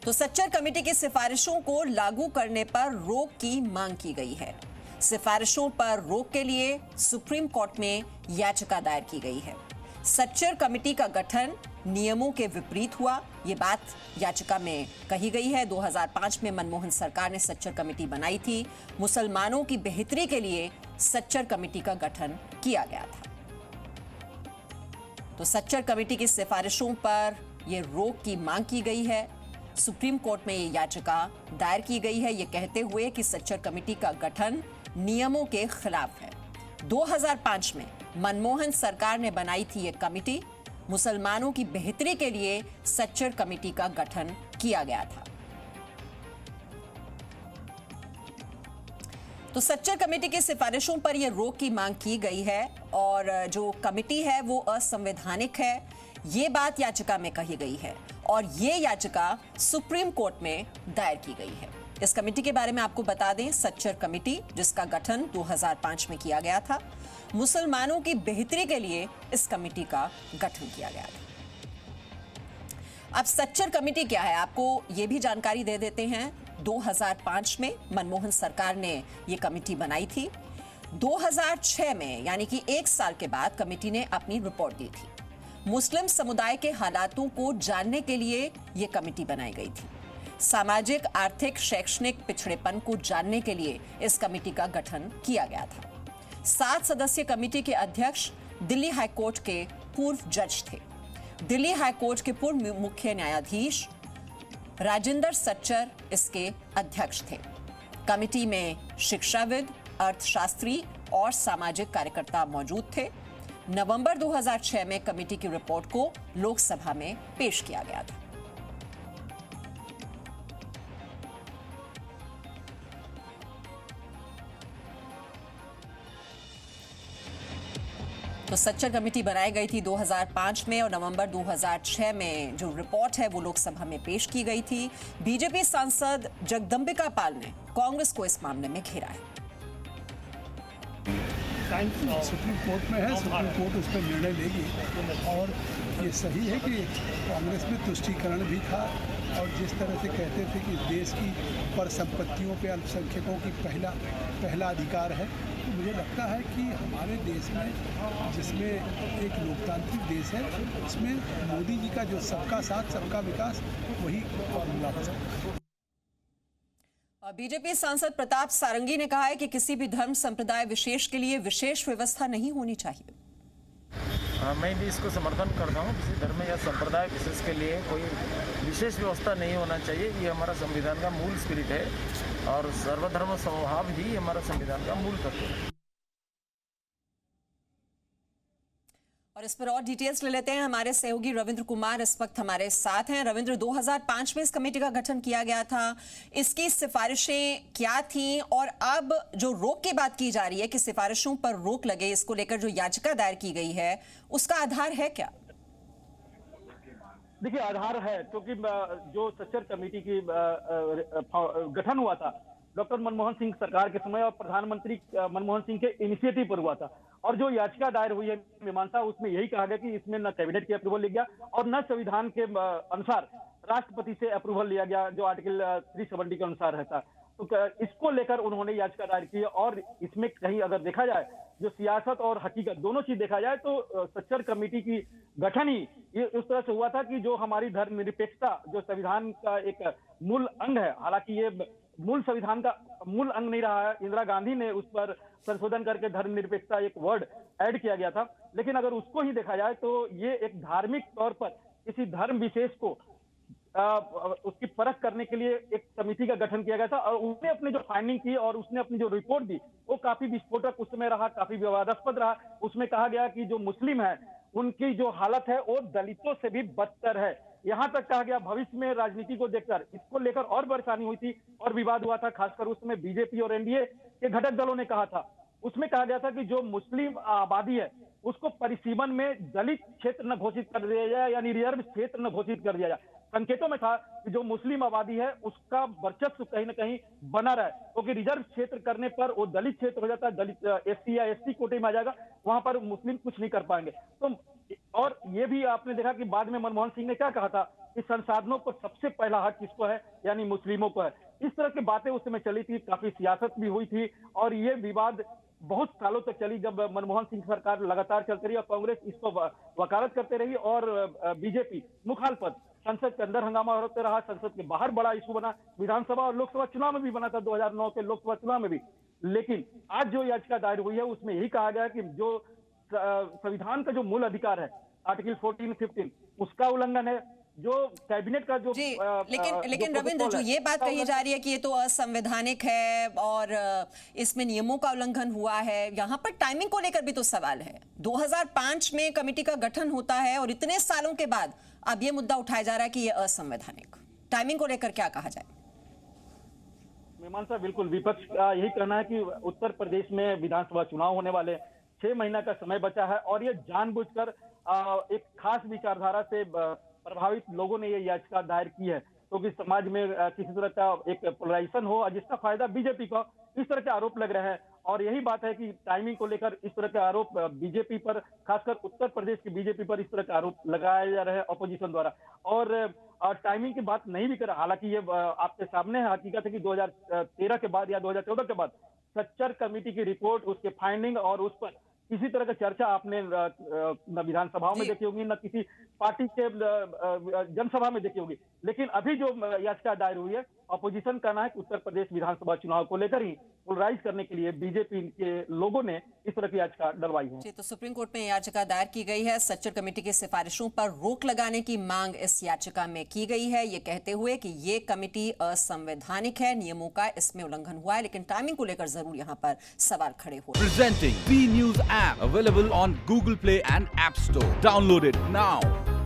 तो सच्चर कमेटी की सिफारिशों को लागू करने पर रोक की मांग की गई है। सिफारिशों पर रोक के लिए सुप्रीम कोर्ट में याचिका दायर की गई है। सच्चर कमेटी का गठन नियमों के विपरीत हुआ, ये बात याचिका में कही गई है। 2005 में मनमोहन सरकार ने सच्चर कमेटी बनाई थी। मुसलमानों की बेहतरी के लिए सच्चर कमेटी का गठन किया गया था। तो सच्चर कमेटी की सिफारिशों पर यह रोक की मांग की गई है। सुप्रीम कोर्ट में यह याचिका दायर की गई है, यह कहते हुए कि सच्चर कमेटी का गठन नियमों के खिलाफ है। 2005 में मनमोहन सरकार ने बनाई थी यह कमेटी। मुसलमानों की बेहतरी के लिए सच्चर कमेटी का गठन किया गया था। तो सच्चर कमेटी की सिफारिशों पर यह रोक की मांग की गई है और जो कमेटी है वो असंवैधानिक है, ये बात याचिका में कही गई है और ये याचिका सुप्रीम कोर्ट में दायर की गई है। इस कमेटी के बारे में आपको बता दें, सच्चर कमेटी जिसका गठन 2005 में किया गया था, मुसलमानों की बेहतरी के लिए इस कमेटी का गठन किया गया था। अब सच्चर कमेटी क्या है, आपको ये भी जानकारी दे देते हैं। 2005 में मनमोहन सरकार ने ये कमेटी बनाई थी। 2006 में यानी कि 1 साल के बाद कमेटी ने अपनी रिपोर्ट दी थी। मुस्लिम समुदाय के हालातों को जानने के लिए यह कमेटी बनाई गई थी। सामाजिक, आर्थिक, शैक्षणिक पिछड़ेपन को जानने के लिए इस कमेटी का गठन किया गया था। 7 सदस्यीय कमेटी के अध्यक्ष दिल्ली हाईकोर्ट के पूर्व जज थे। दिल्ली हाईकोर्ट के पूर्व मुख्य न्यायाधीश राजेंद्र सच्चर इसके अध्यक्ष थे। कमेटी में शिक्षाविद, अर्थशास्त्री और सामाजिक कार्यकर्ता मौजूद थे। नवंबर 2006 में कमेटी की रिपोर्ट को लोकसभा में पेश किया गया था। तो सच्चर कमेटी बनाई गई थी 2005 में और नवंबर 2006 में जो रिपोर्ट है वो लोकसभा में पेश की गई थी। बीजेपी सांसद जगदंबिका पाल ने कांग्रेस को इस मामले में घेरा है। सुप्रीम कोर्ट में है, सुप्रीम कोर्ट उस पर निर्णय लेगी और ये सही है कि कांग्रेस में तुष्टीकरण भी था और जिस तरह से कहते थे कि देश की पर संपत्तियों पे अल्पसंख्यकों की पहला अधिकार है, तो मुझे लगता है कि हमारे देश में, जिसमें एक लोकतांत्रिक देश है, उसमें मोदी जी का जो सबका साथ सबका विकास वही फॉर्मूला हो सकता है। बीजेपी सांसद प्रताप सारंगी ने कहा है कि किसी भी धर्म संप्रदाय विशेष के लिए विशेष व्यवस्था नहीं होनी चाहिए। मैं भी इसको समर्थन करता हूँ। किसी धर्म या संप्रदाय विशेष के लिए कोई विशेष व्यवस्था नहीं होना चाहिए। ये हमारा संविधान का मूल स्पिरिट है और सर्वधर्म समभाव ही हमारा संविधान का मूल तत्व है। और इस पर और डिटेल्स ले लेते हैं। हमारे सहयोगी रविंद्र कुमार इस वक्त हमारे साथ हैं। रविंद्र, 2005 में इस कमेटी का गठन किया गया था, इसकी सिफारिशें क्या थीं और अब जो रोक की बात की जा रही है कि सिफारिशों पर रोक लगे, इसको लेकर जो याचिका दायर की गई है उसका आधार है क्या? देखिए, आधार है क्योंकि जो सच्चर कमेटी की गठन हुआ था डॉक्टर मनमोहन सिंह सरकार के समय और प्रधानमंत्री मनमोहन सिंह के इनिशिएटिव पर हुआ था और जो याचिका दायर हुई है मीमांसा, उसमें यही कहा गया कि इसमें न कैबिनेट की अप्रूवल लिया गया और न संविधान के अनुसार राष्ट्रपति से अप्रूवल लिया गया, जो आर्टिकल 370 के अनुसार रहता। तो इसको लेकर उन्होंने याचिका दायर की और इसमें कहीं अगर देखा जाए, जो सियासत और हकीकत दोनों चीज देखा जाए, तो सच्चर कमेटी की गठन ही ये उस तरह से हुआ था कि जो हमारी धर्मनिरपेक्षता, जो संविधान का एक मूल अंग है, हालांकि ये मूल संविधान का मूल अंग नहीं रहा है, इंदिरा गांधी ने उस पर संशोधन करके धर्मनिरपेक्षता एक वर्ड ऐड किया गया था, लेकिन अगर उसको ही देखा जाए तो ये एक धार्मिक तौर पर किसी धर्म विशेष को उसकी परख करने के लिए एक समिति का गठन किया गया था और उसने अपनी जो फाइंडिंग की और उसने अपनी जो रिपोर्ट दी वो काफी विस्फोटक उस समय रहा, काफी विवादास्पद रहा। उसमें कहा गया कि जो मुस्लिम है उनकी जो हालत है वो दलितों से भी बदतर है। यहाँ तक कहा गया भविष्य में राजनीति को देखकर इसको लेकर और परेशानी हुई थी और विवाद हुआ था, खासकर उसमें बीजेपी और एनडीए के घटक दलों ने कहा था। उसमें कहा गया था कि जो मुस्लिम आबादी है उसको परिसीमन में दलित क्षेत्र न घोषित कर दिया जाए, यानी रिजर्व क्षेत्र न घोषित कर दिया जाए, संकेतों में था कि जो मुस्लिम आबादी है उसका वर्चस्व कहीं ना कहीं बना रहा है, क्योंकि रिजर्व क्षेत्र करने पर वो दलित क्षेत्र हो जाता है, दलित एससी या एसटी कोटे में आ जाएगा, वहां पर मुस्लिम कुछ नहीं कर पाएंगे। तो और ये भी आपने देखा कि बाद में मनमोहन सिंह ने क्या कहा था कि संसाधनों पर सबसे पहला हक किसको है, यानी मुस्लिमों को है। इस तरह की बातें उस समय चली थी, काफी सियासत भी हुई थी और ये विवाद बहुत सालों तक चली, जब मनमोहन सिंह सरकार लगातार चलती रही और कांग्रेस इसको वकालत करते रही और बीजेपी मुखालफत, संसद के अंदर हंगामा होते रहा, संसद के बाहर बड़ा इशू बना, विधानसभा और लोकसभा चुनाव में भी बना था, 2009 के लोकसभा चुनाव में भी। लेकिन आज जो याचिका दायर हुई है उसमें यही कहा गया कि जो संविधान का जो मूल अधिकार है आर्टिकल 14, 15 उसका उल्लंघन है, जो कैबिनेट का जो जी, लेकिन रविंद्र, जो ये बात कही जा रही है कि ये तो असंवैधानिक है और इसमें नियमों का उल्लंघन हुआ है, यहाँ पर टाइमिंग को लेकर भी तो सवाल है। 2005 में कमेटी का गठन होता है और इतने सालों के बाद अब ये मुद्दा उठाया जा रहा है कि ये असंवैधानिक, टाइमिंग को लेकर क्या कहा जाए? मेहमान साहब, बिल्कुल विपक्ष का यही कहना है कि उत्तर प्रदेश में विधानसभा चुनाव होने वाले 6 महीना का समय बचा है और ये जानबूझकर एक खास विचारधारा से प्रभावित लोगों ने ये याचिका दायर की है, क्योंकि तो समाज में किसी तरह का एक पोलराइजेशन हो और जिसका फायदा बीजेपी को, इस तरह के आरोप लग रहे हैं। और यही बात है कि टाइमिंग को लेकर इस तरह के आरोप बीजेपी पर, खासकर उत्तर प्रदेश की बीजेपी पर इस तरह के आरोप लगाए जा रहे हैं अपोजिशन द्वारा। और टाइमिंग की बात नहीं भी कर, हालांकि ये आपके सामने है, हकीकत है कि 2013 के बाद या 2014 के बाद सच्चर कमेटी की रिपोर्ट, उसके फाइंडिंग और उस पर किसी तरह का चर्चा आपने न विधानसभाओं में देखी होगी, न किसी पार्टी के जनसभा में देखी होगी। लेकिन अभी जो याचिका दायर हुई है, अपोजिशन का कहना है कि उत्तर प्रदेश विधानसभा चुनाव को लेकर ही पोलराइज करने के लिए बीजेपी के लोगों ने इस तरह की याचिका डलवाई है। जी, तो सुप्रीम कोर्ट में याचिका दायर की गई है। सच्चर कमेटी की सिफारिशों पर रोक लगाने की मांग इस याचिका में की गई है, ये कहते हुए कि ये कमेटी असंवैधानिक है, नियमों का इसमें उल्लंघन हुआ है, लेकिन टाइमिंग को लेकर जरूर यहाँ पर सवाल खड़े हो रहे हैं। Presenting B News app available on Google Play and App Store. Download it now.